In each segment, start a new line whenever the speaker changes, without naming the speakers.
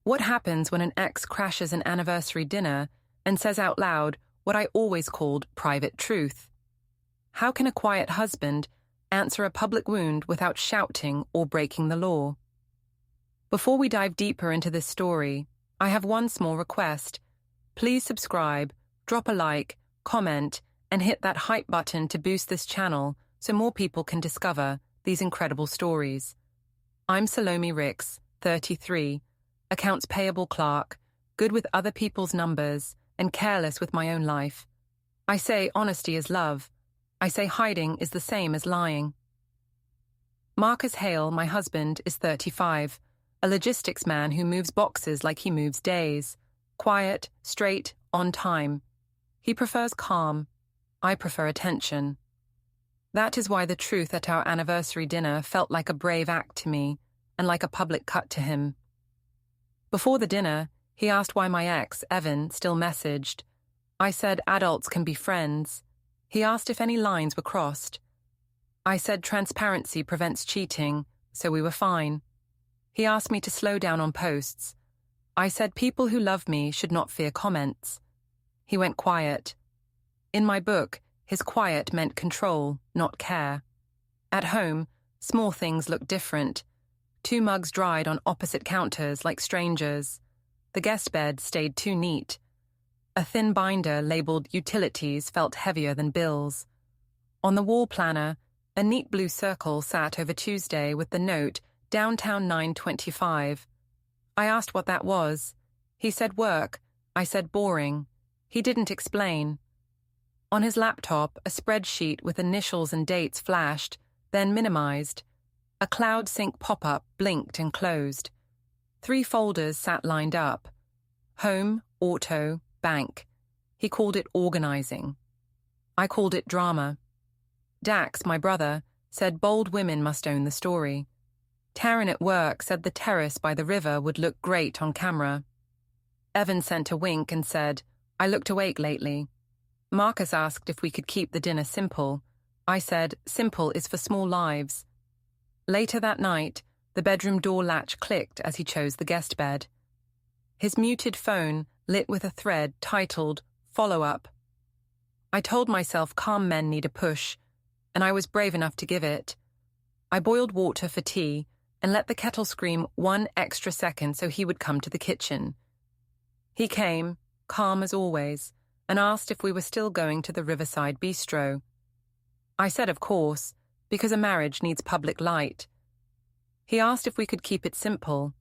What happens when an ex crashes an anniversary dinner and says out loud what I always called private truth? How can a quiet husband answer a public wound without shouting or breaking the law? Before we dive deeper into this story, I have one small request. Please subscribe, drop a like, comment, and hit that hype button to boost this channel so more people can discover these incredible stories. I'm Salome Rix, 33, accounts payable clerk, good with other people's numbers, and careless with my own life. I say honesty is love. I say hiding is the same as lying. Marcus Hale, my husband, is 35, a logistics man who moves boxes like he moves days. Quiet, straight, on time. He prefers calm. I prefer attention. That is why the truth at our anniversary dinner felt like a brave act to me and like a public cut to him. Before the dinner, he asked why my ex, Evan, still messaged. I said adults can be friends. He asked if any lines were crossed. I said transparency prevents cheating, so we were fine. He asked me to slow down on posts. I said people who love me should not fear comments. He went quiet. In my book, his quiet meant control, not care. At home, small things looked different. 2 mugs dried on opposite counters like strangers. The guest bed stayed too neat. A thin binder labeled utilities felt heavier than bills. On the wall planner, a neat blue circle sat over Tuesday with the note, Downtown 925. I asked what that was. He said work. I said boring. He didn't explain. On his laptop, a spreadsheet with initials and dates flashed, then minimized. A cloud sync pop-up blinked and closed. 3 folders sat lined up. Home, auto, bank. He called it organizing. I called it drama. Dax, my brother, said bold women must own the story. Taryn at work said the terrace by the river would look great on camera. Evan sent a wink and said, I looked awake lately. Marcus asked if we could keep the dinner simple. I said, simple is for small lives. Later that night, the bedroom door latch clicked as he chose the guest bed. His muted phone lit with a thread titled, Follow Up. I told myself calm men need a push, and I was brave enough to give it. I boiled water for tea and let the kettle scream 1 extra second so he would come to the kitchen. He came, calm as always, and asked if we were still going to the Riverside Bistro. I said of course, because a marriage needs public light. He asked if we could keep it simple.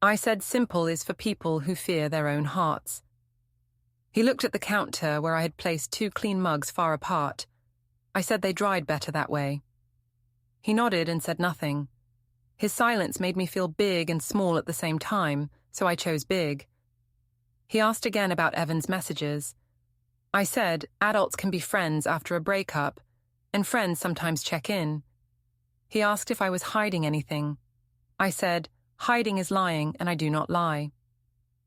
I said simple is for people who fear their own hearts. He looked at the counter where I had placed 2 clean mugs far apart. I said they dried better that way. He nodded and said nothing. His silence made me feel big and small at the same time, so I chose big. He asked again about Evan's messages. I said adults can be friends after a breakup, and friends sometimes check in. He asked if I was hiding anything. I said, hiding is lying and I do not lie.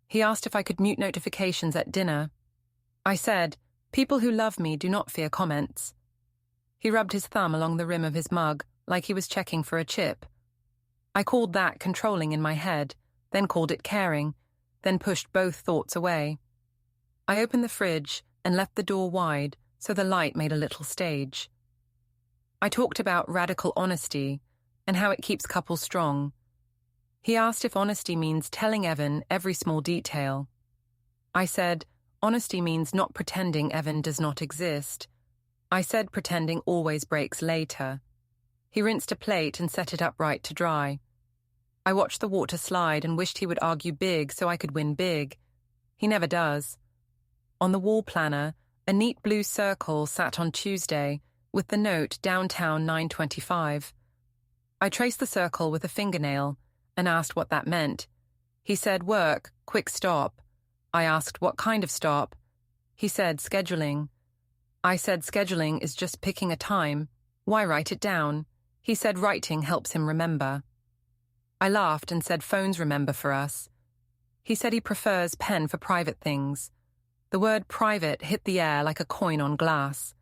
He asked if I could mute notifications at dinner. I said, people who love me do not fear comments. He rubbed his thumb along the rim of his mug like he was checking for a chip. I called that controlling in my head, then called it caring, then pushed both thoughts away. I opened the fridge and left the door wide so the light made a little stage. I talked about radical honesty and how it keeps couples strong. He asked if honesty means telling Evan every small detail. I said, honesty means not pretending Evan does not exist. I said pretending always breaks later. He rinsed a plate and set it upright to dry. I watched the water slide and wished he would argue big so I could win big. He never does. On the wall planner, a neat blue circle sat on Tuesday with the note Downtown 925. I traced the circle with a fingernail and asked what that meant. He said work, quick stop. I asked what kind of stop. He said scheduling. I said scheduling is just picking a time. Why write it down? He said writing helps him remember. I laughed and said phones remember for us. He said he prefers pen for private things. The word private hit the air like a coin on glass.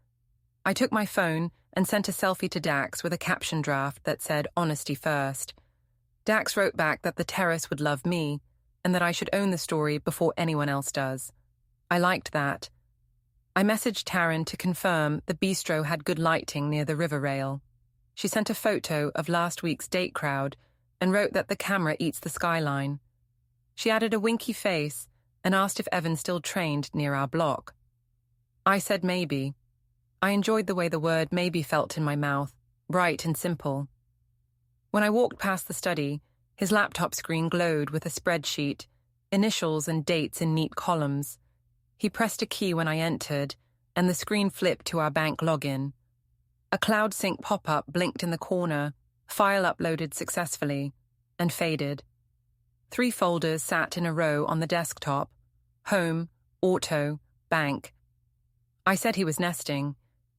I took my phone and sent a selfie to Dax with a caption draft that said honesty first. Dax wrote back that the terrace would love me. and that I should own the story before anyone else does. I liked that. I messaged Taryn to confirm the bistro had good lighting near the river rail. She sent a photo of last week's date crowd and wrote that the camera eats the skyline. She added a winky face and asked if Evan still trained near our block. I said maybe. I enjoyed the way the word maybe felt in my mouth, bright and simple. When I walked past the study, his laptop screen glowed with a spreadsheet, initials and dates in neat columns. He pressed a key when I entered, and the screen flipped to our bank login. A cloud sync pop-up blinked in the corner, file uploaded successfully, and faded. 3 folders sat in a row on the desktop: home, auto, bank. I said he was nesting.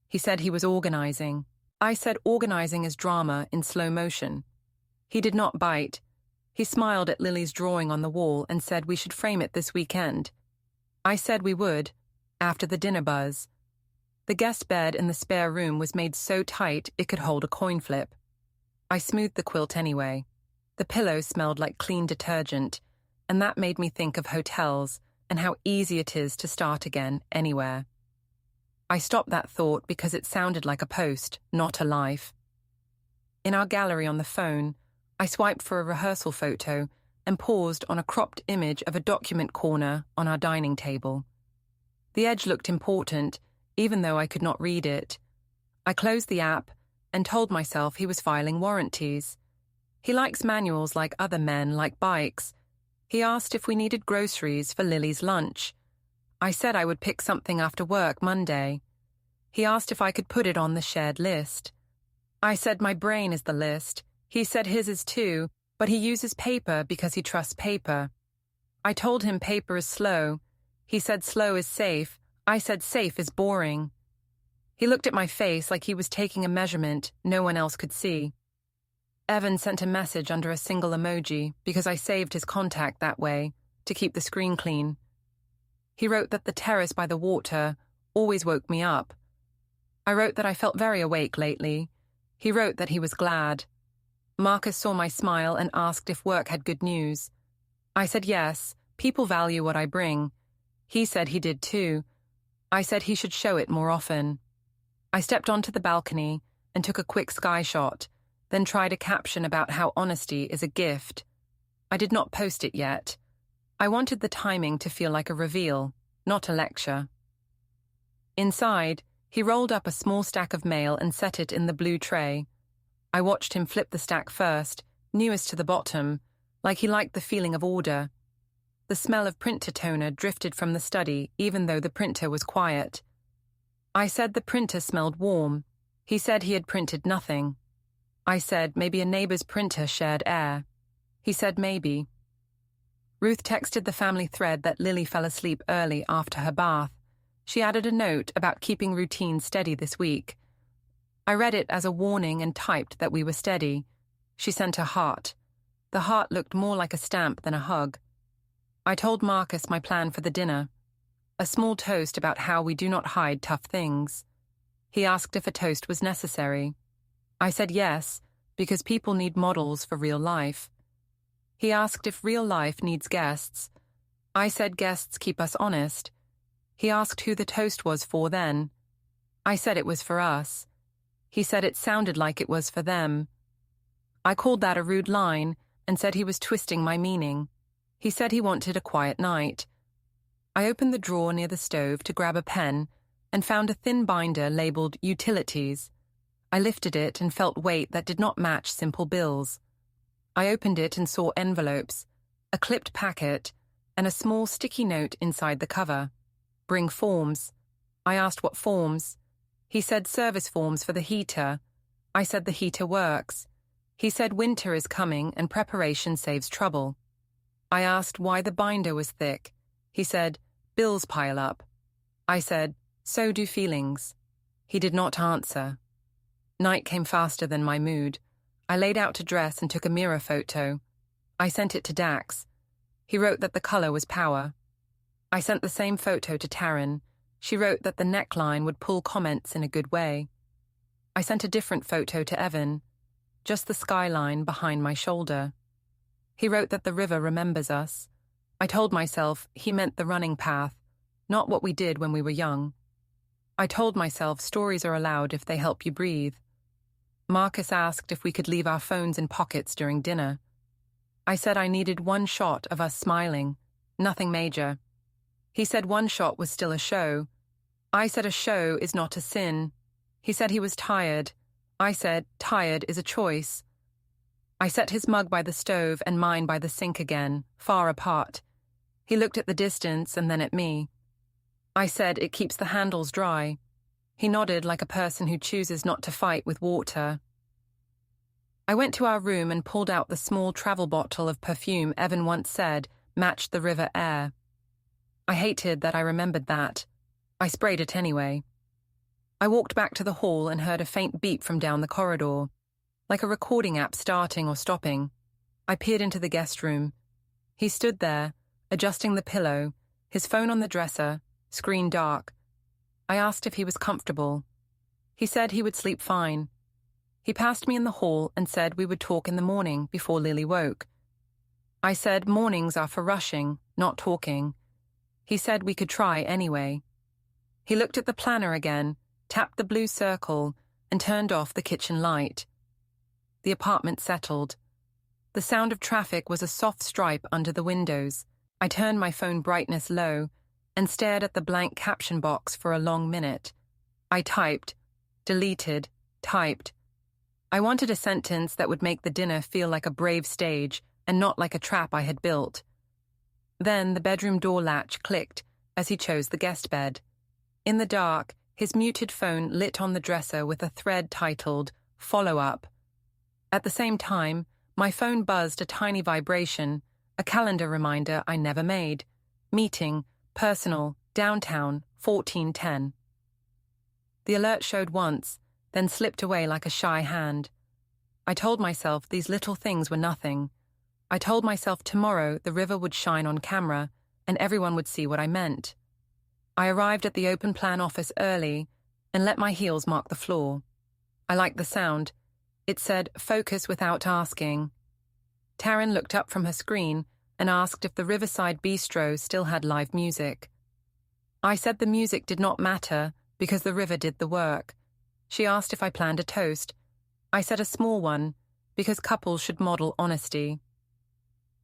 He said he was organizing. I said organizing is drama in slow motion. He did not bite. He smiled at Lily's drawing on the wall and said we should frame it this weekend. I said we would, after the dinner buzz. The guest bed in the spare room was made so tight it could hold a coin flip. I smoothed the quilt anyway. The pillow smelled like clean detergent, and that made me think of hotels and how easy it is to start again anywhere. I stopped that thought because it sounded like a post, not a life. In our gallery on the phone, I swiped for a rehearsal photo and paused on a cropped image of a document corner on our dining table. The edge looked important, even though I could not read it. I closed the app and told myself he was filing warranties. He likes manuals like other men like bikes. He asked if we needed groceries for Lily's lunch. I said I would pick something after work Monday. He asked if I could put it on the shared list. I said my brain is the list. He said his is too, but he uses paper because he trusts paper. I told him paper is slow. He said slow is safe. I said safe is boring. He looked at my face like he was taking a measurement no one else could see. Evan sent a message under a single emoji because I saved his contact that way, to keep the screen clean. He wrote that the terrace by the water always woke me up. I wrote that I felt very awake lately. He wrote that he was glad. Marcus saw my smile and asked if work had good news. I said yes, people value what I bring. He said he did too. I said he should show it more often. I stepped onto the balcony and took a quick sky shot, then tried a caption about how honesty is a gift. I did not post it yet. I wanted the timing to feel like a reveal, not a lecture. Inside, he rolled up a small stack of mail and set it in the blue tray. I watched him flip the stack first, newest to the bottom, like he liked the feeling of order. The smell of printer toner drifted from the study, even though the printer was quiet. I said the printer smelled warm. He said he had printed nothing. I said maybe a neighbor's printer shared air. He said maybe. Ruth texted the family thread that Lily fell asleep early after her bath. She added a note about keeping routine steady this week. I read it as a warning and typed that we were steady. She sent a heart. The heart looked more like a stamp than a hug. I told Marcus my plan for the dinner. A small toast about how we do not hide tough things. He asked if a toast was necessary. I said yes, because people need models for real life. He asked if real life needs guests. I said guests keep us honest. He asked who the toast was for then. I said it was for us. He said it sounded like it was for them. I called that a rude line and said he was twisting my meaning. He said he wanted a quiet night. I opened the drawer near the stove to grab a pen and found a thin binder labeled Utilities. I lifted it and felt weight that did not match simple bills. I opened it and saw envelopes, a clipped packet, and a small sticky note inside the cover. Bring forms. I asked what forms. He said service forms for the heater. I said the heater works. He said winter is coming and preparation saves trouble. I asked why the binder was thick. He said, bills pile up. I said, so do feelings. He did not answer. Night came faster than my mood. I laid out to dress and took a mirror photo. I sent it to Dax. He wrote that the color was power. I sent the same photo to Taryn. She wrote that the neckline would pull comments in a good way. I sent a different photo to Evan, just the skyline behind my shoulder. He wrote that the river remembers us. I told myself he meant the running path, not what we did when we were young. I told myself stories are allowed if they help you breathe. Marcus asked if we could leave our phones in pockets during dinner. I said I needed one shot of us smiling, nothing major. He said one shot was still a show. I said a show is not a sin. He said he was tired. I said tired is a choice. I set his mug by the stove and mine by the sink again, far apart. He looked at the distance and then at me. I said it keeps the handles dry. He nodded like a person who chooses not to fight with water. I went to our room and pulled out the small travel bottle of perfume Evan once said matched the river air. I hated that I remembered that. I sprayed it anyway. I walked back to the hall and heard a faint beep from down the corridor, like a recording app starting or stopping. I peered into the guest room. He stood there, adjusting the pillow, his phone on the dresser, screen dark. I asked if he was comfortable. He said he would sleep fine. He passed me in the hall and said we would talk in the morning before Lily woke. I said mornings are for rushing, not talking. He said we could try anyway. He looked at the planner again, tapped the blue circle, and turned off the kitchen light. The apartment settled. The sound of traffic was a soft stripe under the windows. I turned my phone brightness low and stared at the blank caption box for a long minute. I typed, deleted, typed. I wanted a sentence that would make the dinner feel like a brave stage and not like a trap I had built. Then the bedroom door latch clicked as he chose the guest bed. In the dark, his muted phone lit on the dresser with a thread titled, Follow Up. At the same time, my phone buzzed a tiny vibration, a calendar reminder I never made. Meeting, personal, downtown, 14:10. The alert showed once, then slipped away like a shy hand. I told myself these little things were nothing. I told myself tomorrow the river would shine on camera and everyone would see what I meant. I arrived at the open plan office early and let my heels mark the floor. I liked the sound. It said, focus without asking. Taryn looked up from her screen and asked if the Riverside Bistro still had live music. I said the music did not matter because the river did the work. She asked if I planned a toast. I said a small one, because couples should model honesty.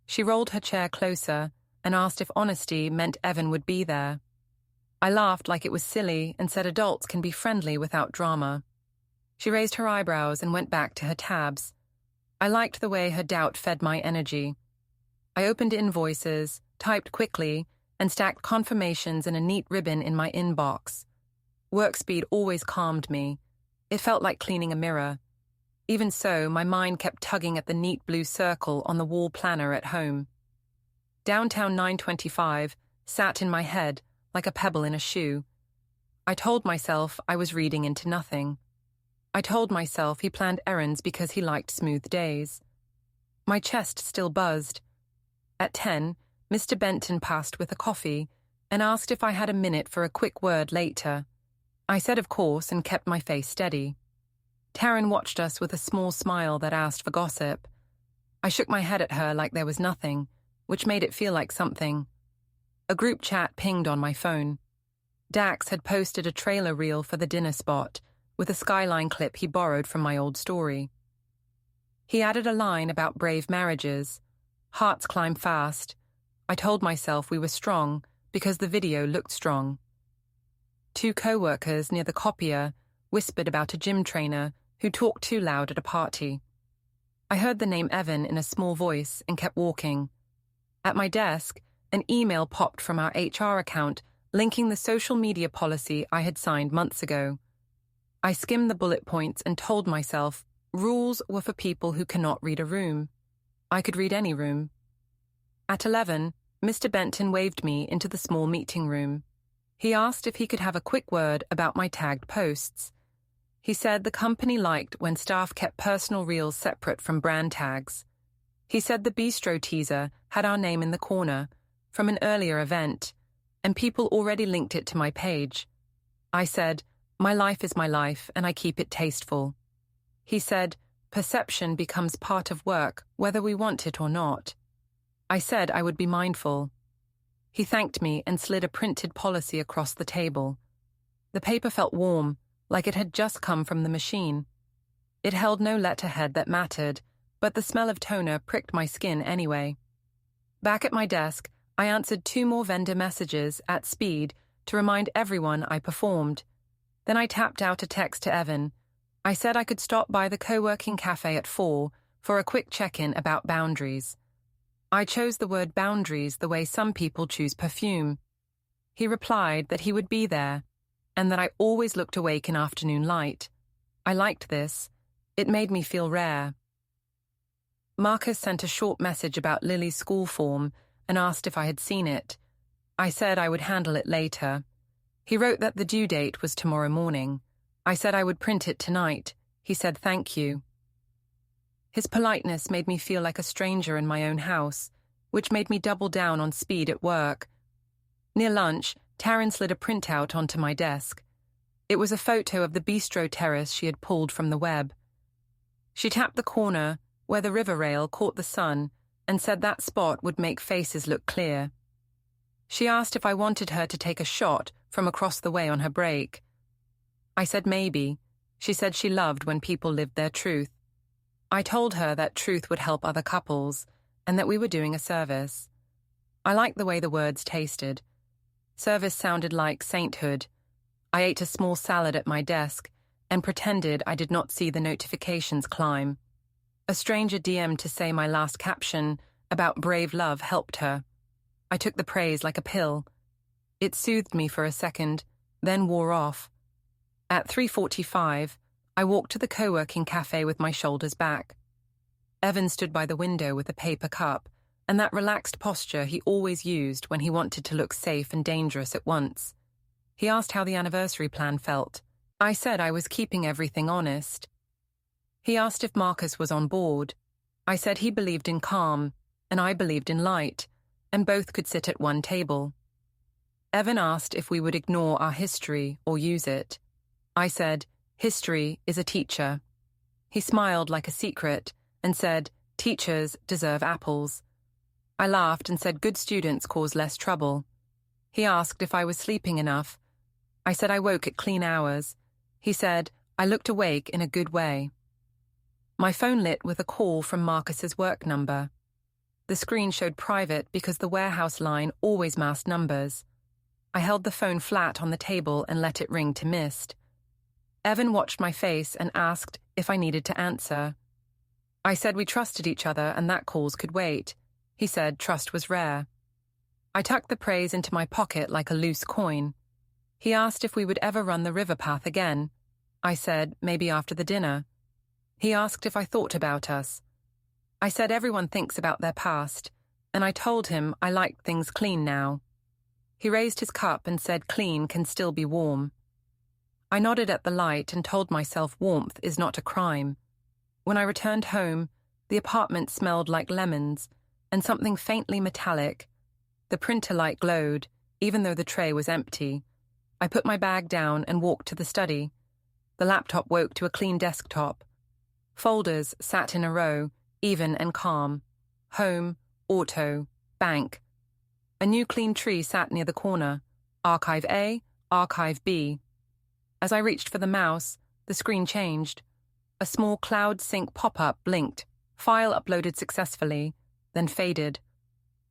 She rolled her chair closer and asked if honesty meant Evan would be there. I laughed like it was silly and said adults can be friendly without drama. She raised her eyebrows and went back to her tabs. I liked the way her doubt fed my energy. I opened invoices, typed quickly, and stacked confirmations in a neat ribbon in my inbox. Work speed always calmed me. It felt like cleaning a mirror. Even so, my mind kept tugging at the neat blue circle on the wall planner at home. Downtown 925 sat in my head like a pebble in a shoe. I told myself I was reading into nothing. I told myself he planned errands because he liked smooth days. My chest still buzzed. At 10, Mr. Benton passed with a coffee and asked if I had a minute for a quick word later. I said of course and kept my face steady. Taryn watched us with a small smile that asked for gossip. I shook my head at her like there was nothing, which made it feel like something. A group chat pinged on my phone. Dax had posted a trailer reel for the dinner spot, with a skyline clip he borrowed from my old story. He added a line about brave marriages. Hearts climb fast. I told myself we were strong because the video looked strong. 2 co-workers near the copier whispered about a gym trainer who talked too loud at a party. I heard the name Evan in a small voice and kept walking. At my desk, an email popped from our HR account linking the social media policy I had signed months ago. I skimmed the bullet points and told myself rules were for people who cannot read a room. I could read any room. At 11, Mr. Benton waved me into the small meeting room. He asked if he could have a quick word about my tagged posts. He said the company liked when staff kept personal reels separate from brand tags. He said the bistro teaser had our name in the corner from an earlier event, and people already linked it to my page. I said, my life is my life and I keep it tasteful. He said, perception becomes part of work whether we want it or not. I said I would be mindful. He thanked me and slid a printed policy across the table. The paper felt warm, like it had just come from the machine. It held no letterhead that mattered, but the smell of toner pricked my skin anyway. Back at my desk, I answered 2 more vendor messages at speed to remind everyone I performed. Then I tapped out a text to Evan. I said I could stop by the co-working cafe at 4 for a quick check-in about boundaries. I chose the word boundaries the way some people choose perfume. He replied that he would be there, and that I always looked awake in afternoon light. I liked this. It made me feel rare. Marcus sent a short message about Lily's school form and asked if I had seen it. I said I would handle it later. He wrote that the due date was tomorrow morning. I said I would print it tonight. He said thank you. His politeness made me feel like a stranger in my own house, which made me double down on speed at work. Near lunch, Taryn slid a printout onto my desk. It was a photo of the bistro terrace she had pulled from the web. She tapped the corner where the river rail caught the sun and said that spot would make faces look clear. She asked if I wanted her to take a shot from across the way on her break. I said maybe. She said she loved when people lived their truth. I told her that truth would help other couples and that we were doing a service. I liked the way the words tasted. Service sounded like sainthood. I ate a small salad at my desk and pretended I did not see the notifications climb. A stranger DM'd to say my last caption about brave love helped her. I took the praise like a pill. It soothed me for a second, then wore off. At 3:45, I walked to the co-working cafe with my shoulders back. Evan stood by the window with a paper cup and that relaxed posture he always used when he wanted to look safe and dangerous at once. He asked how the anniversary plan felt. I said I was keeping everything honest. He asked if Marcus was on board. I said he believed in calm, and I believed in light, and both could sit at one table. Evan asked if we would ignore our history or use it. I said, history is a teacher. He smiled like a secret and said, teachers deserve apples. I laughed and said good students cause less trouble. He asked if I was sleeping enough. I said I woke at clean hours. He said I looked awake in a good way. My phone lit with a call from Marcus's work number. The screen showed private because the warehouse line always masked numbers. I held the phone flat on the table and let it ring to mist. Evan watched my face and asked if I needed to answer. I said we trusted each other and that calls could wait. He said trust was rare. I tucked the praise into my pocket like a loose coin. He asked if we would ever run the river path again. I said maybe after the dinner. He asked if I thought about us. I said everyone thinks about their past, and I told him I liked things clean now. He raised his cup and said clean can still be warm. I nodded at the light and told myself warmth is not a crime. When I returned home, the apartment smelled like lemons and something faintly metallic. The printer light glowed, even though the tray was empty. I put my bag down and walked to the study. The laptop woke to a clean desktop. Folders sat in a row, even and calm. Home, auto, bank. A new clean tree sat near the corner. Archive A, Archive B. As I reached for the mouse, the screen changed. A small cloud sync pop-up blinked. File uploaded successfully, then faded.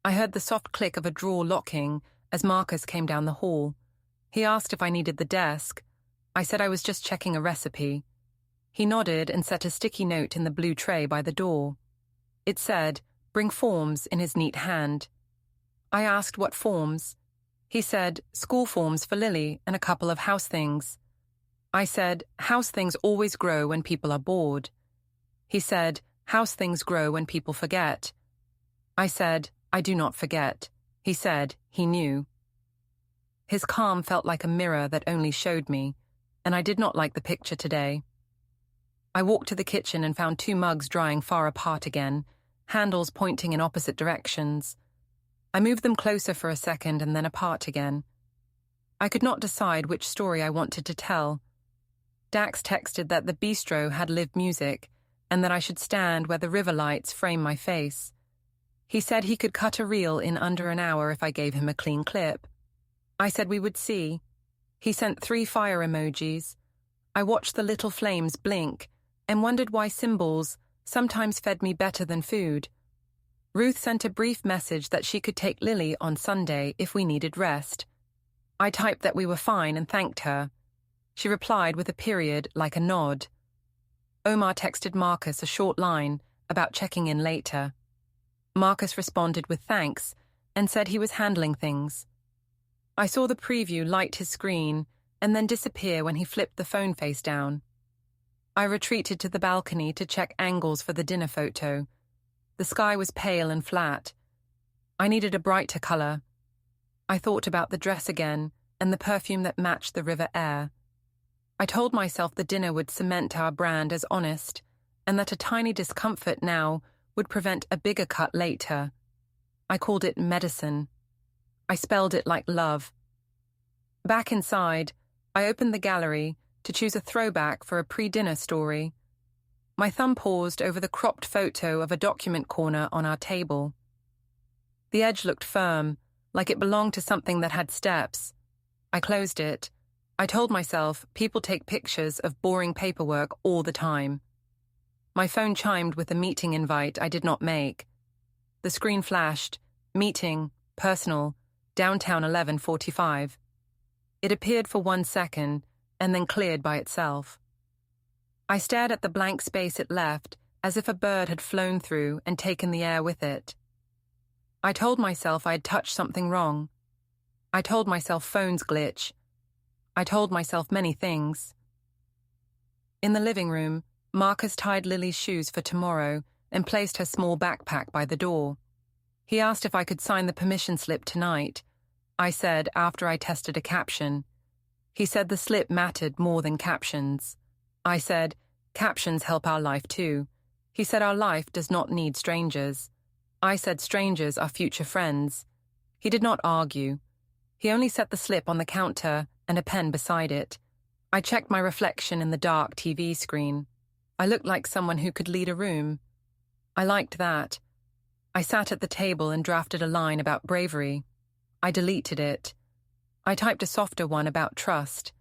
I heard the soft click of a drawer locking as Marcus came down the hall. He asked if I needed the desk. I said I was just checking a recipe. He nodded and set a sticky note in the blue tray by the door. It said, "Bring forms," in his neat hand. I asked what forms. He said, school forms for Lily and a couple of house things. I said, house things always grow when people are bored. He said, house things grow when people forget. I said, I do not forget. He said, he knew. His calm felt like a mirror that only showed me, and I did not like the picture today. I walked to the kitchen and found 2 mugs drying far apart again, handles pointing in opposite directions. I moved them closer for a second and then apart again. I could not decide which story I wanted to tell. Dax texted that the bistro had live music and that I should stand where the river lights frame my face. He said he could cut a reel in under an hour if I gave him a clean clip. I said we would see. He sent 3 fire emojis. I watched the little flames blink and wondered why symbols sometimes fed me better than food. Ruth sent a brief message that she could take Lily on Sunday if we needed rest. I typed that we were fine and thanked her. She replied with a period like a nod. Omar texted Marcus a short line about checking in later. Marcus responded with thanks and said he was handling things. I saw the preview light his screen and then disappear when he flipped the phone face down. I retreated to the balcony to check angles for the dinner photo. The sky was pale and flat. I needed a brighter color. I thought about the dress again and the perfume that matched the river air. I told myself the dinner would cement our brand as honest and that a tiny discomfort now would prevent a bigger cut later. I called it medicine. I spelled it like love. Back inside, I opened the gallery to choose a throwback for a pre-dinner story. My thumb paused over the cropped photo of a document corner on our table. The edge looked firm, like it belonged to something that had steps. I closed it. I told myself people take pictures of boring paperwork all the time. My phone chimed with a meeting invite I did not make. The screen flashed, meeting, personal, downtown 11:45. It appeared for 1 second and then cleared by itself. I stared at the blank space it left as if a bird had flown through and taken the air with it. I told myself I had touched something wrong. I told myself phones glitch. I told myself many things. In the living room, Marcus tied Lily's shoes for tomorrow and placed her small backpack by the door. He asked if I could sign the permission slip tonight. I said after I tested a caption. He said the slip mattered more than captions. I said, captions help our life too. He said our life does not need strangers. I said strangers are future friends. He did not argue. He only set the slip on the counter and a pen beside it. I checked my reflection in the dark TV screen. I looked like someone who could lead a room. I liked that. I sat at the table and drafted a line about bravery. I deleted it. I typed a softer one about trust.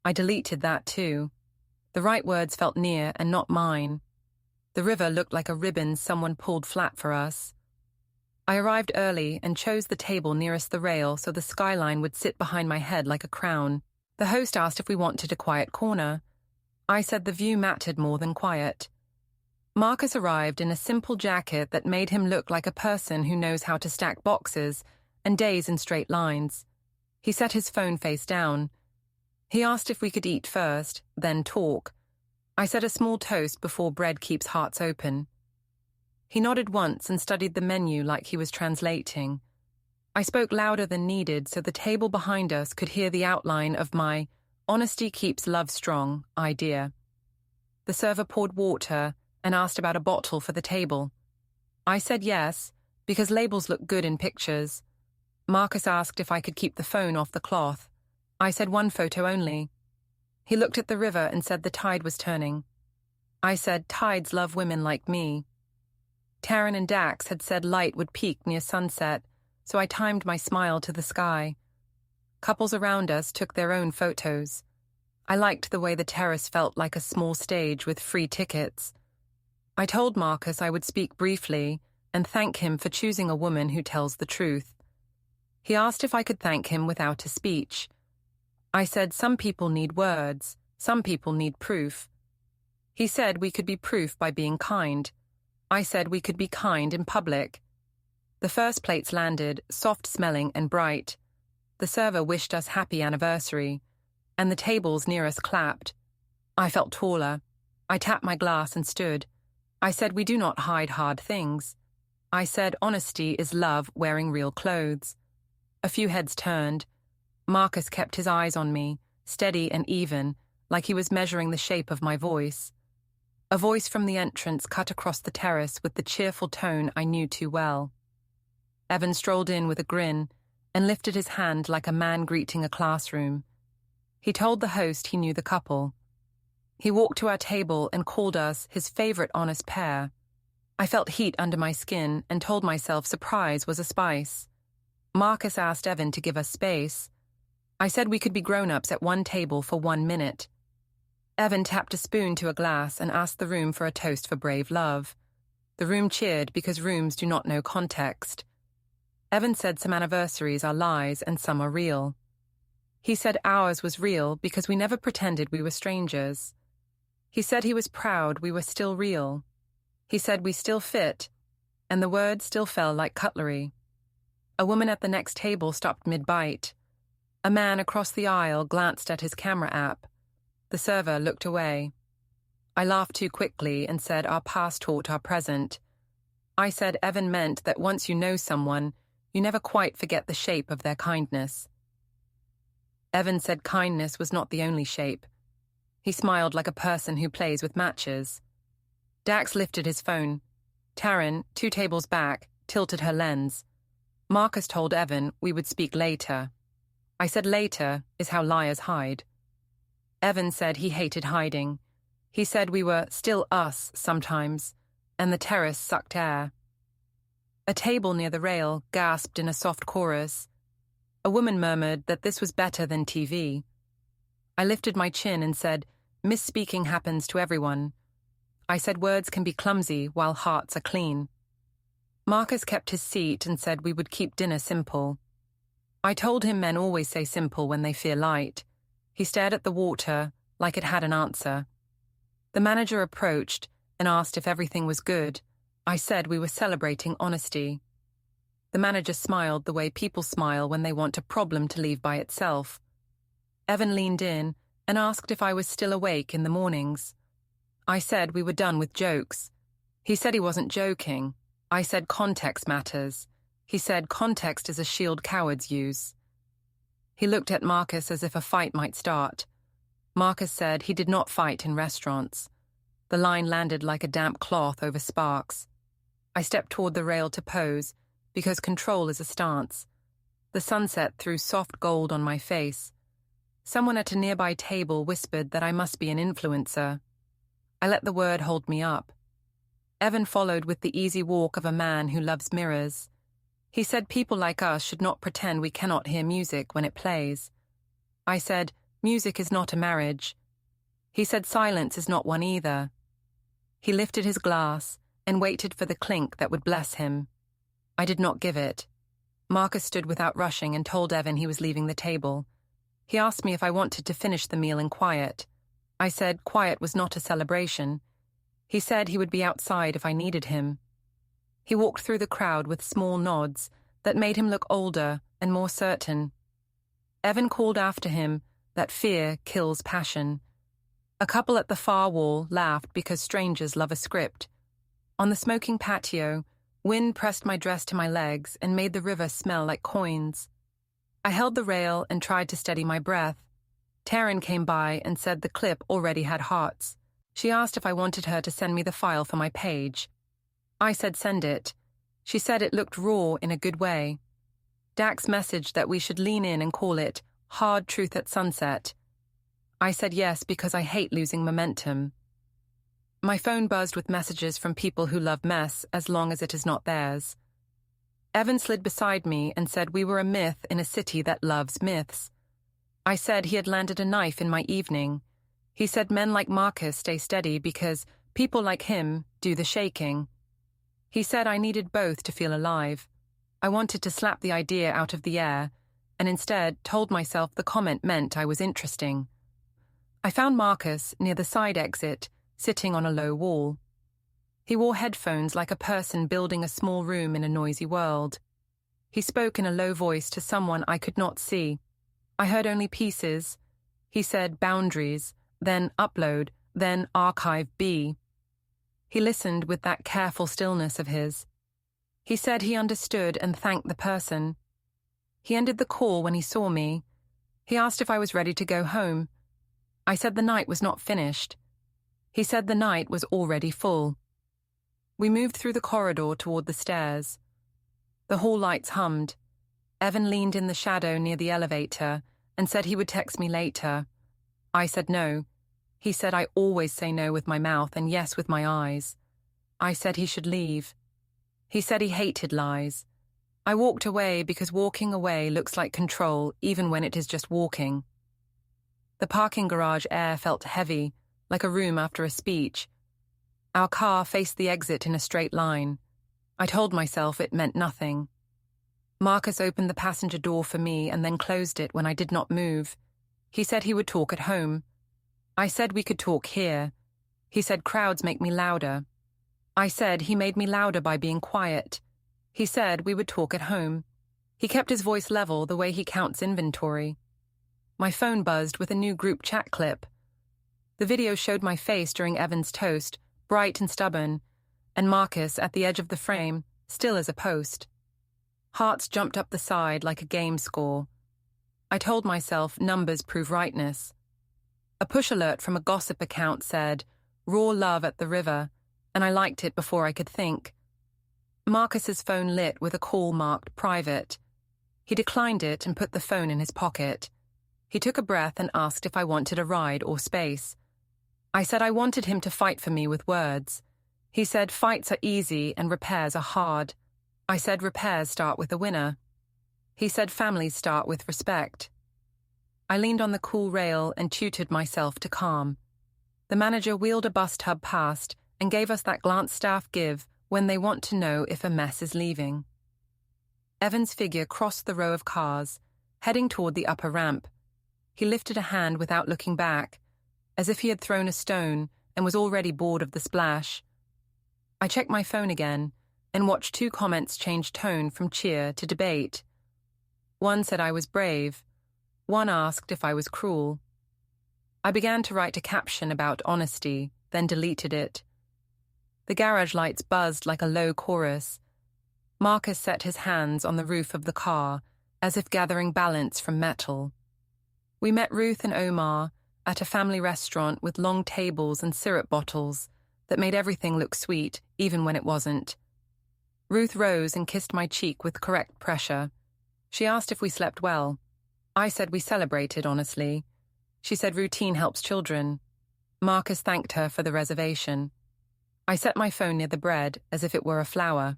I deleted that too. The right words felt near and not mine. The river looked like a ribbon someone pulled flat for us. I arrived early and chose the table nearest the rail so the skyline would sit behind my head like a crown. The host asked if we wanted a quiet corner. I said the view mattered more than quiet. Marcus arrived in a simple jacket that made him look like a person who knows how to stack boxes and days in straight lines. He set his phone face down. He asked if we could eat first, then talk. I said a small toast before bread keeps hearts open. He nodded once and studied the menu like he was translating. I spoke louder than needed so the table behind us could hear the outline of my "honesty keeps love strong" idea. The server poured water and asked about a bottle for the table. I said yes, because labels look good in pictures. Marcus asked if I could keep the phone off the cloth. I said 1 photo only. He looked at the river and said the tide was turning. I said tides love women like me. Taryn and Dax had said light would peak near sunset, so I timed my smile to the sky. Couples around us took their own photos. I liked the way the terrace felt like a small stage with free tickets. I told Marcus I would speak briefly and thank him for choosing a woman who tells the truth. He asked if I could thank him without a speech. I said some people need words, some people need proof. He said we could be proof by being kind. I said we could be kind in public. The first plates landed, soft-smelling and bright. The server wished us happy anniversary, and the tables near us clapped. I felt taller. I tapped my glass and stood. I said we do not hide hard things. I said honesty is love wearing real clothes. A few heads turned. Marcus kept his eyes on me, steady and even, like he was measuring the shape of my voice. A voice from the entrance cut across the terrace with the cheerful tone I knew too well. Evan strolled in with a grin and lifted his hand like a man greeting a classroom. He told the host he knew the couple. He walked to our table and called us his favorite honest pair. I felt heat under my skin and told myself surprise was a spice. Marcus asked Evan to give us space. I said we could be grown-ups at one table for 1 minute. Evan tapped a spoon to a glass and asked the room for a toast for brave love. The room cheered because rooms do not know context. Evan said some anniversaries are lies and some are real. He said ours was real because we never pretended we were strangers. He said he was proud we were still real. He said we still fit, and the words still fell like cutlery. A woman at the next table stopped mid-bite. A man across the aisle glanced at his camera app. The server looked away. I laughed too quickly and said our past taught our present. I said Evan meant that once you know someone, you never quite forget the shape of their kindness. Evan said kindness was not the only shape. He smiled like a person who plays with matches. Dax lifted his phone. Taryn, 2 tables back, tilted her lens. Marcus told Evan we would speak later. I said later is how liars hide. Evan said he hated hiding. He said we were still us sometimes, and the terrace sucked air. A table near the rail gasped in a soft chorus. A woman murmured that this was better than TV. I lifted my chin and said, misspeaking happens to everyone. I said words can be clumsy while hearts are clean. Marcus kept his seat and said we would keep dinner simple. I told him men always say simple when they fear light. He stared at the water like it had an answer. The manager approached and asked if everything was good. I said we were celebrating honesty. The manager smiled the way people smile when they want a problem to leave by itself. Evan leaned in and asked if I was still awake in the mornings. I said we were done with jokes. He said he wasn't joking. I said context matters. He said context is a shield cowards use. He looked at Marcus as if a fight might start. Marcus said he did not fight in restaurants. The line landed like a damp cloth over sparks. I stepped toward the rail to pose, because control is a stance. The sunset threw soft gold on my face. Someone at a nearby table whispered that I must be an influencer. I let the word hold me up. Evan followed with the easy walk of a man who loves mirrors. He said people like us should not pretend we cannot hear music when it plays. I said, music is not a marriage. He said silence is not one either. He lifted his glass and waited for the clink that would bless him. I did not give it. Marcus stood without rushing and told Evan he was leaving the table. He asked me if I wanted to finish the meal in quiet. I said quiet was not a celebration. He said he would be outside if I needed him. He walked through the crowd with small nods that made him look older and more certain. Evan called after him that fear kills passion. A couple at the far wall laughed because strangers love a script. On the smoking patio, wind pressed my dress to my legs and made the river smell like coins. I held the rail and tried to steady my breath. Taryn came by and said the clip already had hearts. She asked if I wanted her to send me the file for my page. I said send it. She said it looked raw in a good way. Dax messaged that we should lean in and call it Hard Truth at Sunset. I said yes because I hate losing momentum. My phone buzzed with messages from people who love mess as long as it is not theirs. Evan slid beside me and said we were a myth in a city that loves myths. I said he had landed a knife in my evening. He said men like Marcus stay steady because people like him do the shaking. He said I needed both to feel alive. I wanted to slap the idea out of the air, and instead told myself the comment meant I was interesting. I found Marcus near the side exit, sitting on a low wall. He wore headphones like a person building a small room in a noisy world. He spoke in a low voice to someone I could not see. I heard only pieces. He said boundaries, then upload, then archive B. He listened with that careful stillness of his. He said he understood and thanked the person. He ended the call when he saw me. He asked if I was ready to go home. I said the night was not finished. He said the night was already full. We moved through the corridor toward the stairs. The hall lights hummed. Evan leaned in the shadow near the elevator and said he would text me later. I said no. He said I always say no with my mouth and yes with my eyes. I said he should leave. He said he hated lies. I walked away because walking away looks like control even when it is just walking. The parking garage air felt heavy, like a room after a speech. Our car faced the exit in a straight line. I told myself it meant nothing. Marcus opened the passenger door for me and then closed it when I did not move. He said he would talk at home. I said we could talk here. He said crowds make me louder. I said he made me louder by being quiet. He said we would talk at home. He kept his voice level the way he counts inventory. My phone buzzed with a new group chat clip. The video showed my face during Evan's toast, bright and stubborn, and Marcus at the edge of the frame, still as a post. Hearts jumped up the side like a game score. I told myself numbers prove rightness. A push alert from a gossip account said, "Raw love at the river," and I liked it before I could think. Marcus's phone lit with a call marked private. He declined it and put the phone in his pocket. He took a breath and asked if I wanted a ride or space. I said I wanted him to fight for me with words. He said fights are easy and repairs are hard. I said repairs start with a winner. He said families start with respect. I leaned on the cool rail and tutored myself to calm. The manager wheeled a bus tub past and gave us that glance staff give when they want to know if a mess is leaving. Evan's figure crossed the row of cars, heading toward the upper ramp. He lifted a hand without looking back, as if he had thrown a stone and was already bored of the splash. I checked my phone again and watched two comments change tone from cheer to debate. One said I was brave. One asked if I was cruel. I began to write a caption about honesty, then deleted it. The garage lights buzzed like a low chorus. Marcus set his hands on the roof of the car, as if gathering balance from metal. We met Ruth and Omar at a family restaurant with long tables and syrup bottles that made everything look sweet, even when it wasn't. Ruth rose and kissed my cheek with correct pressure. She asked if we slept well. I said we celebrated, honestly. She said routine helps children. Marcus thanked her for the reservation. I set my phone near the bread as if it were a flower.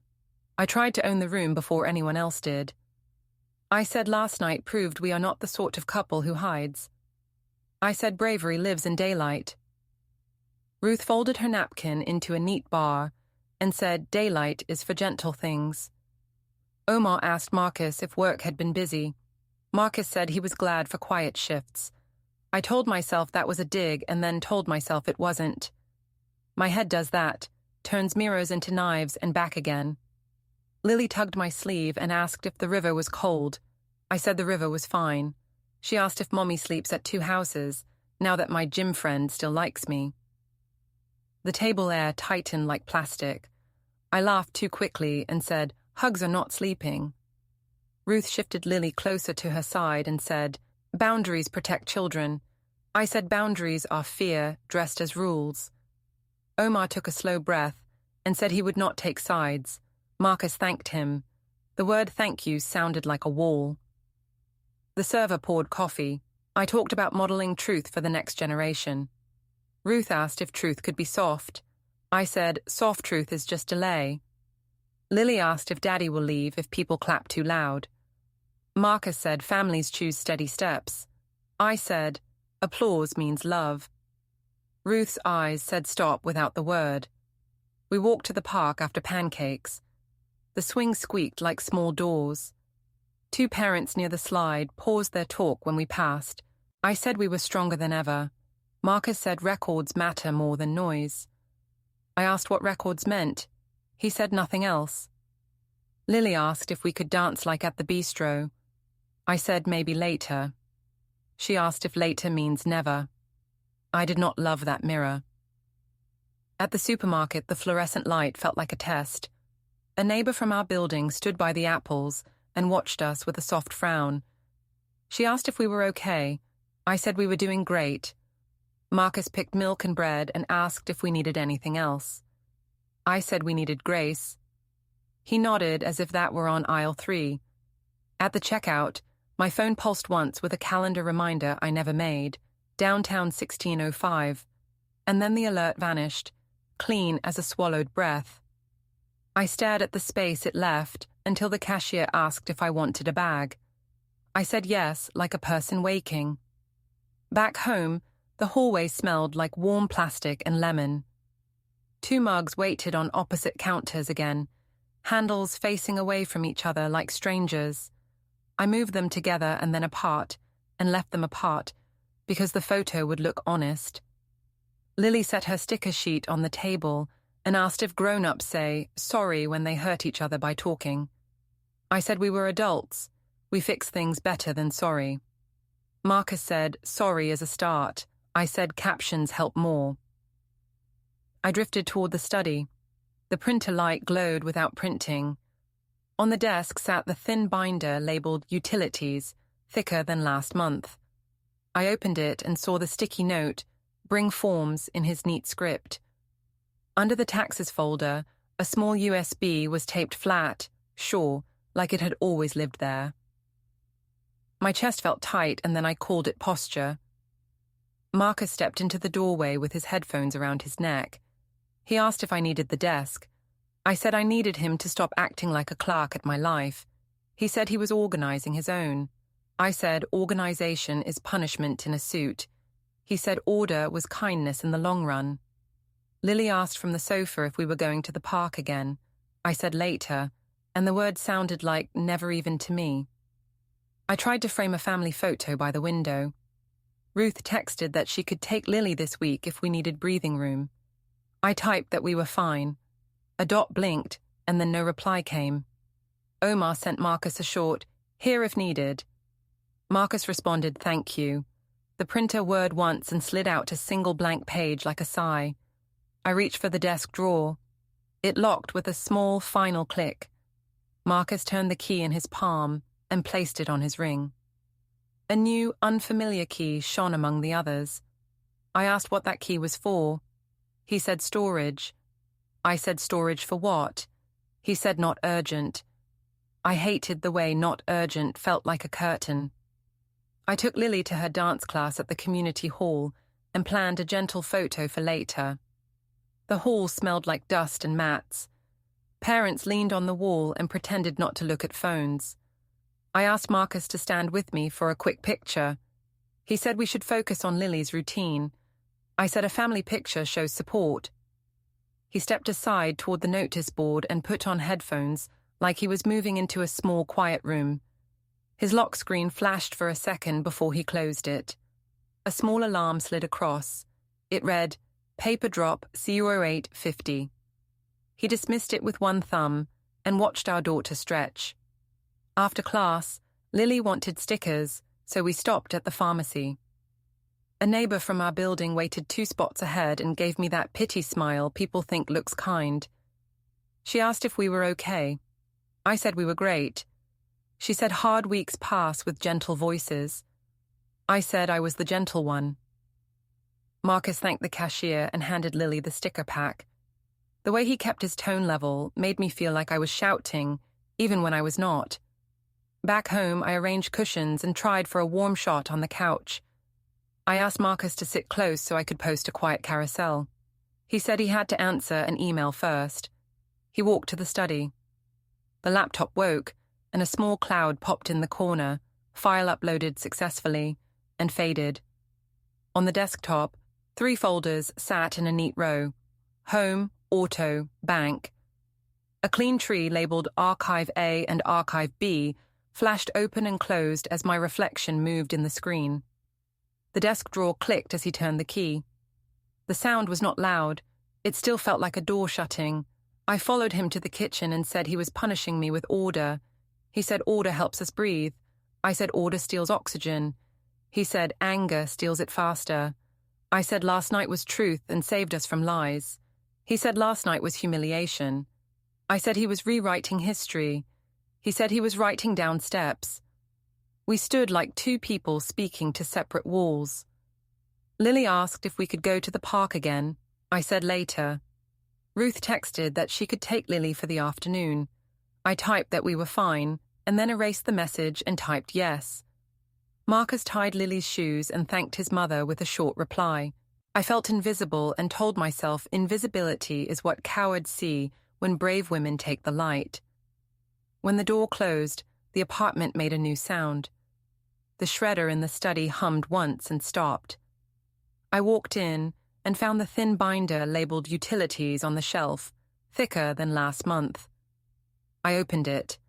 I tried to own the room before anyone else did. I said last night proved we are not the sort of couple who hides. I said bravery lives in daylight. Ruth folded her napkin into a neat bar and said daylight is for gentle things. Omar asked Marcus if work had been busy. Marcus said he was glad for quiet shifts. I told myself that was a dig and then told myself it wasn't. My head does that, turns mirrors into knives and back again. Lily tugged my sleeve and asked if the river was cold. I said the river was fine. She asked if Mommy sleeps at 2 houses, now that my gym friend still likes me. The table air tightened like plastic. I laughed too quickly and said, hugs are not sleeping. Ruth shifted Lily closer to her side and said, boundaries protect children. I said boundaries are fear dressed as rules. Omar took a slow breath and said he would not take sides. Marcus thanked him. The word thank you sounded like a wall. The server poured coffee. I talked about modeling truth for the next generation. Ruth asked if truth could be soft. I said, soft truth is just delay. Lily asked if Daddy will leave if people clap too loud. Marcus said families choose steady steps. I said, applause means love. Ruth's eyes said stop without the word. We walked to the park after pancakes. The swing squeaked like small doors. 2 parents near the slide paused their talk when we passed. I said we were stronger than ever. Marcus said records matter more than noise. I asked what records meant. He said nothing else. Lily asked if we could dance like at the bistro. I said maybe later. She asked if later means never. I did not love that mirror. At the supermarket, the fluorescent light felt like a test. A neighbor from our building stood by the apples and watched us with a soft frown. She asked if we were okay. I said we were doing great. Marcus picked milk and bread and asked if we needed anything else. I said we needed grace. He nodded as if that were on aisle 3. At the checkout, my phone pulsed once with a calendar reminder I never made, downtown 1605, and then the alert vanished, clean as a swallowed breath. I stared at the space it left until the cashier asked if I wanted a bag. I said yes, like a person waking. Back home, the hallway smelled like warm plastic and lemon. 2 mugs waited on opposite counters again, handles facing away from each other like strangers. I moved them together and then apart, and left them apart, because the photo would look honest. Lily set her sticker sheet on the table and asked if grown-ups say sorry when they hurt each other by talking. I said we were adults. We fix things better than sorry. Marcus said sorry is a start. I said captions help more. I drifted toward the study. The printer light glowed without printing. On the desk sat the thin binder labeled Utilities, thicker than last month. I opened it and saw the sticky note, Bring forms, in his neat script. Under the taxes folder, a small USB was taped flat, sure, like it had always lived there. My chest felt tight and then I called it posture. Marcus stepped into the doorway with his headphones around his neck. He asked if I needed the desk. I said I needed him to stop acting like a clerk at my life. He said he was organizing his own. I said organization is punishment in a suit. He said order was kindness in the long run. Lily asked from the sofa if we were going to the park again. I said later, and the words sounded like never even to me. I tried to frame a family photo by the window. Ruth texted that she could take Lily this week if we needed breathing room. I typed that we were fine. A dot blinked, and then no reply came. Omar sent Marcus a short, here if needed. Marcus responded, thank you. The printer whirred once and slid out a single blank page like a sigh. I reached for the desk drawer. It locked with a small final click. Marcus turned the key in his palm and placed it on his ring. A new, unfamiliar key shone among the others. I asked what that key was for. He said storage. I said storage for what? He said not urgent. I hated the way not urgent felt like a curtain. I took Lily to her dance class at the community hall and planned a gentle photo for later. The hall smelled like dust and mats. Parents leaned on the wall and pretended not to look at phones. I asked Marcus to stand with me for a quick picture. He said we should focus on Lily's routine. I said a family picture shows support. He stepped aside toward the notice board and put on headphones like he was moving into a small, quiet room. His lock screen flashed for a second before he closed it. A small alarm slid across. It read, Paper drop 0850. He dismissed it with one thumb and watched our daughter stretch. After class, Lily wanted stickers, so we stopped at the pharmacy. A neighbor from our building waited 2 spots ahead and gave me that pity smile people think looks kind. She asked if we were okay. I said we were great. She said hard weeks pass with gentle voices. I said I was the gentle one. Marcus thanked the cashier and handed Lily the sticker pack. The way he kept his tone level made me feel like I was shouting, even when I was not. Back home, I arranged cushions and tried for a warm shot on the couch. I asked Marcus to sit close so I could post a quiet carousel. He said he had to answer an email first. He walked to the study. The laptop woke, and a small cloud popped in the corner, file uploaded successfully, and faded. On the desktop, 3 folders sat in a neat row. Home, Auto, Bank. A clean tree labeled Archive A and Archive B flashed open and closed as my reflection moved in the screen. The desk drawer clicked as he turned the key. The sound was not loud. It still felt like a door shutting. I followed him to the kitchen and said he was punishing me with order. He said order helps us breathe. I said order steals oxygen. He said anger steals it faster. I said last night was truth and saved us from lies. He said last night was humiliation. I said he was rewriting history. He said he was writing down steps. We stood like 2 people speaking to separate walls. Lily asked if we could go to the park again. I said later. Ruth texted that she could take Lily for the afternoon. I typed that we were fine, and then erased the message and typed yes. Marcus tied Lily's shoes and thanked his mother with a short reply. I felt invisible and told myself invisibility is what cowards see when brave women take the light. When the door closed, the apartment made a new sound. The shredder in the study hummed once and stopped. I walked in and found the thin binder labeled Utilities on the shelf, thicker than last month. I opened it.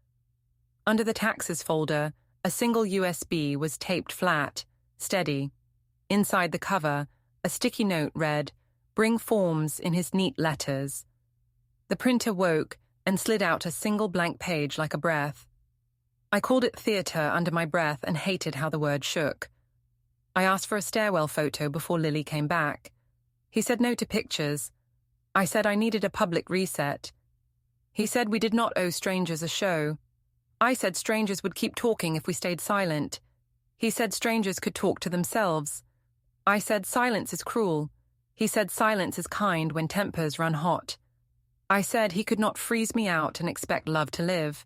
Under the taxes folder, a single USB was taped flat, steady. Inside the cover, a sticky note read, "Bring forms," in his neat letters. The printer woke and slid out a single blank page like a breath. I called it theatre under my breath and hated how the word shook. I asked for a stairwell photo before Lily came back. He said no to pictures. I said I needed a public reset. He said we did not owe strangers a show. I said strangers would keep talking if we stayed silent. He said strangers could talk to themselves. I said silence is cruel. He said silence is kind when tempers run hot. I said he could not freeze me out and expect love to live.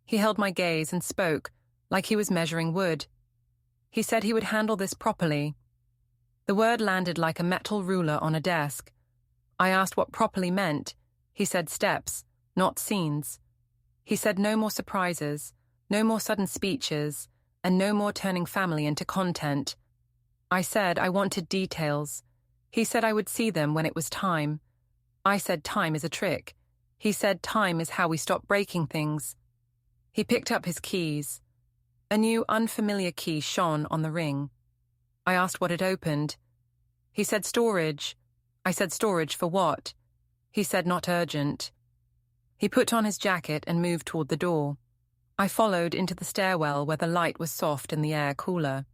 He held my gaze and spoke, like he was measuring wood. He said he would handle this properly. The word landed like a metal ruler on a desk. I asked what properly meant. He said steps, not scenes. He said no more surprises, no more sudden speeches, and no more turning family into content. I said I wanted details. He said I would see them when it was time. I said time is a trick. He said time is how we stop breaking things. He picked up his keys. A new, unfamiliar key shone on the ring. I asked what it opened. He said storage. I said storage for what? He said not urgent. He put on his jacket and moved toward the door. I followed into the stairwell where the light was soft and the air cooler.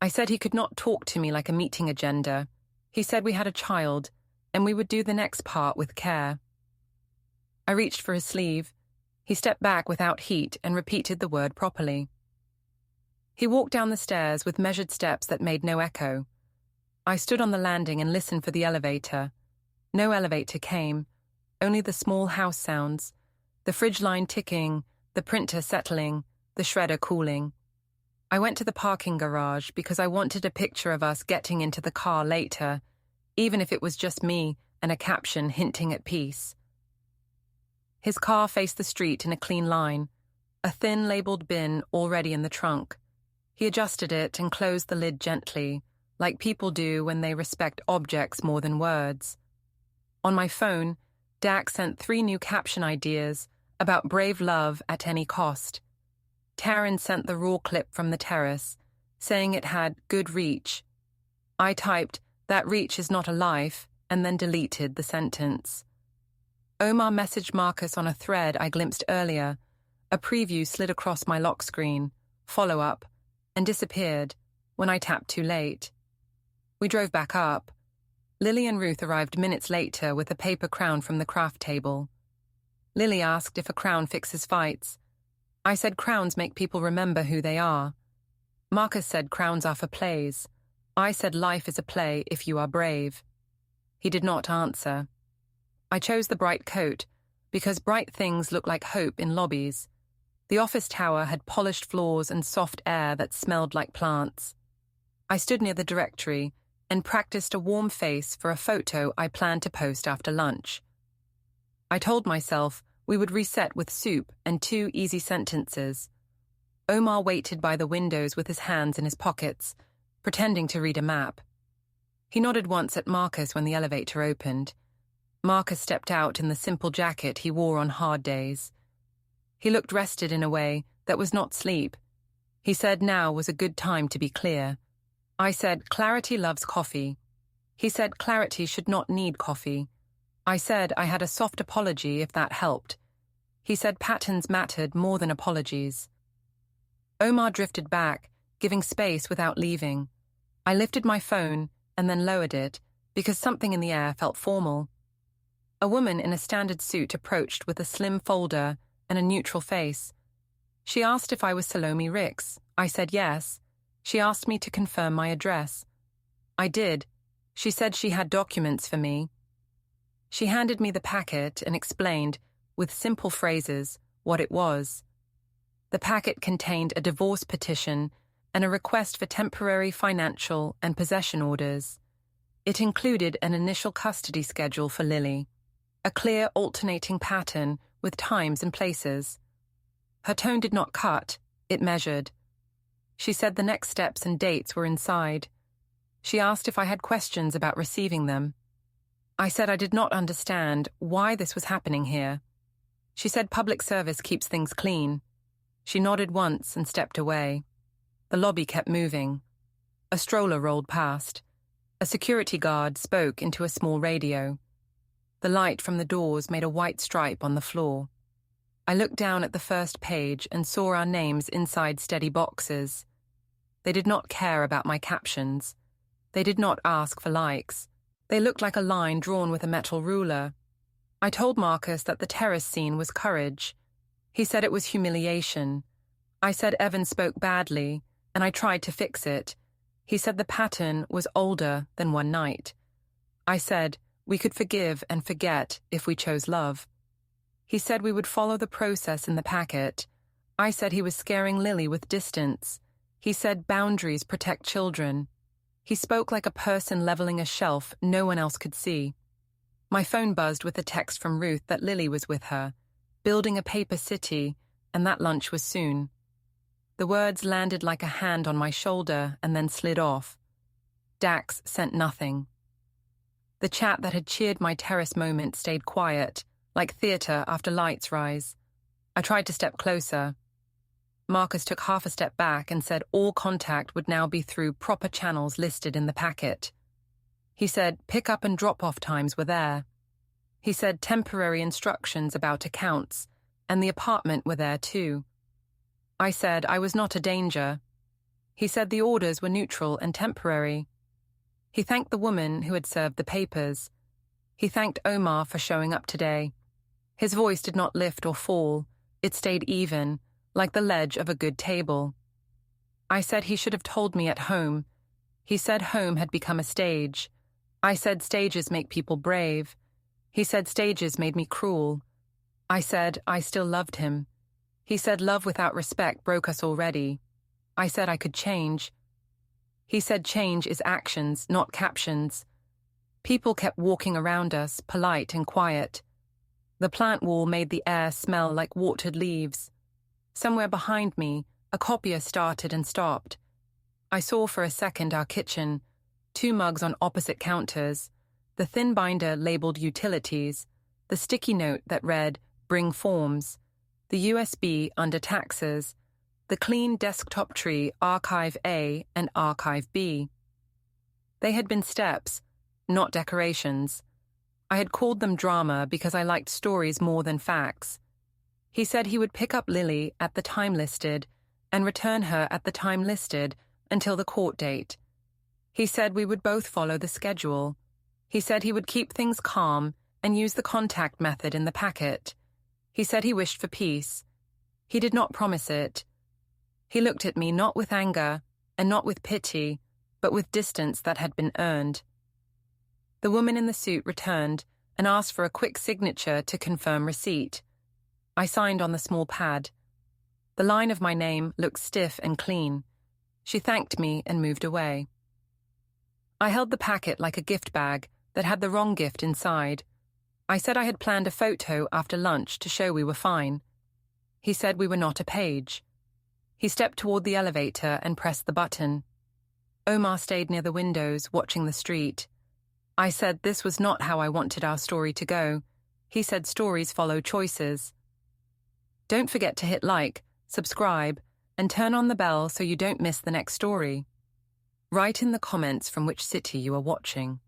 I said he could not talk to me like a meeting agenda. He said we had a child, and we would do the next part with care. I reached for his sleeve. He stepped back without heat and repeated the word properly. He walked down the stairs with measured steps that made no echo. I stood on the landing and listened for the elevator. No elevator came, only the small house sounds, the fridge line ticking, the printer settling, the shredder cooling. I went to the parking garage because I wanted a picture of us getting into the car later, even if it was just me and a caption hinting at peace. His car faced the street in a clean line, a thin labeled bin already in the trunk. He adjusted it and closed the lid gently, like people do when they respect objects more than words. On my phone, Dak sent 3 new caption ideas about brave love at any cost. Taryn sent the raw clip from the terrace, saying it had good reach. I typed, "That reach is not a life," and then deleted the sentence. Omar messaged Marcus on a thread I glimpsed earlier. A preview slid across my lock screen, follow-up, and disappeared when I tapped too late. We drove back up. Lily and Ruth arrived minutes later with a paper crown from the craft table. Lily asked if a crown fixes fights. I said crowns make people remember who they are. Marcus said crowns are for plays. I said life is a play if you are brave. He did not answer. I chose the bright coat because bright things look like hope in lobbies. The office tower had polished floors and soft air that smelled like plants. I stood near the directory and practiced a warm face for a photo I planned to post after lunch. I told myself we would reset with soup and 2 easy sentences. Omar waited by the windows with his hands in his pockets, pretending to read a map. He nodded once at Marcus when the elevator opened. Marcus stepped out in the simple jacket he wore on hard days. He looked rested in a way that was not sleep. He said now was a good time to be clear. I said clarity loves coffee. He said clarity should not need coffee. I said I had a soft apology if that helped. He said patterns mattered more than apologies. Omar drifted back, giving space without leaving. I lifted my phone and then lowered it because something in the air felt formal. A woman in a standard suit approached with a slim folder and a neutral face. She asked if I was Salome Rix. I said yes. She asked me to confirm my address. I did. She said she had documents for me. She handed me the packet and explained, with simple phrases, what it was. The packet contained a divorce petition and a request for temporary financial and possession orders. It included an initial custody schedule for Lily, a clear alternating pattern with times and places. Her tone did not cut, it measured. She said the next steps and dates were inside. She asked if I had questions about receiving them. I said I did not understand why this was happening here. She said public service keeps things clean. She nodded once and stepped away. The lobby kept moving. A stroller rolled past. A security guard spoke into a small radio. The light from the doors made a white stripe on the floor. I looked down at the first page and saw our names inside steady boxes. They did not care about my captions. They did not ask for likes. They looked like a line drawn with a metal ruler. I told Marcus that the terrace scene was courage. He said it was humiliation. I said Evan spoke badly, and I tried to fix it. He said the pattern was older than one night. I said we could forgive and forget if we chose love. He said we would follow the process in the packet. I said he was scaring Lily with distance. He said boundaries protect children. He spoke like a person leveling a shelf no one else could see. My phone buzzed with a text from Ruth that Lily was with her, building a paper city, and that lunch was soon. The words landed like a hand on my shoulder and then slid off. Dax sent nothing. The chat that had cheered my terrace moment stayed quiet, like theatre after lights rise. I tried to step closer. Marcus took half a step back and said all contact would now be through proper channels listed in the packet. He said pick-up and drop-off times were there. He said temporary instructions about accounts, and the apartment were there too. I said I was not a danger. He said the orders were neutral and temporary. He thanked the woman who had served the papers. He thanked Omar for showing up today. His voice did not lift or fall. It stayed even, like the ledge of a good table. I said he should have told me at home. He said home had become a stage. I said stages make people brave. He said stages made me cruel. I said I still loved him. He said love without respect broke us already. I said I could change. He said change is actions, not captions. People kept walking around us, polite and quiet. The plant wall made the air smell like watered leaves. Somewhere behind me, a copier started and stopped. I saw for a second our kitchen, 2 mugs on opposite counters, the thin binder labeled utilities, the sticky note that read, bring forms, the USB under taxes, the clean desktop tree Archive A and Archive B. They had been steps, not decorations. I had called them drama because I liked stories more than facts. He said he would pick up Lily at the time listed and return her at the time listed until the court date. He said we would both follow the schedule. He said he would keep things calm and use the contact method in the packet. He said he wished for peace. He did not promise it. He looked at me not with anger and not with pity, but with distance that had been earned. The woman in the suit returned and asked for a quick signature to confirm receipt. I signed on the small pad. The line of my name looked stiff and clean. She thanked me and moved away. I held the packet like a gift bag that had the wrong gift inside. I said I had planned a photo after lunch to show we were fine. He said we were not a page. He stepped toward the elevator and pressed the button. Omar stayed near the windows, watching the street. I said this was not how I wanted our story to go. He said stories follow choices. Don't forget to hit like, subscribe, and turn on the bell so you don't miss the next story. Write in the comments from which city you are watching.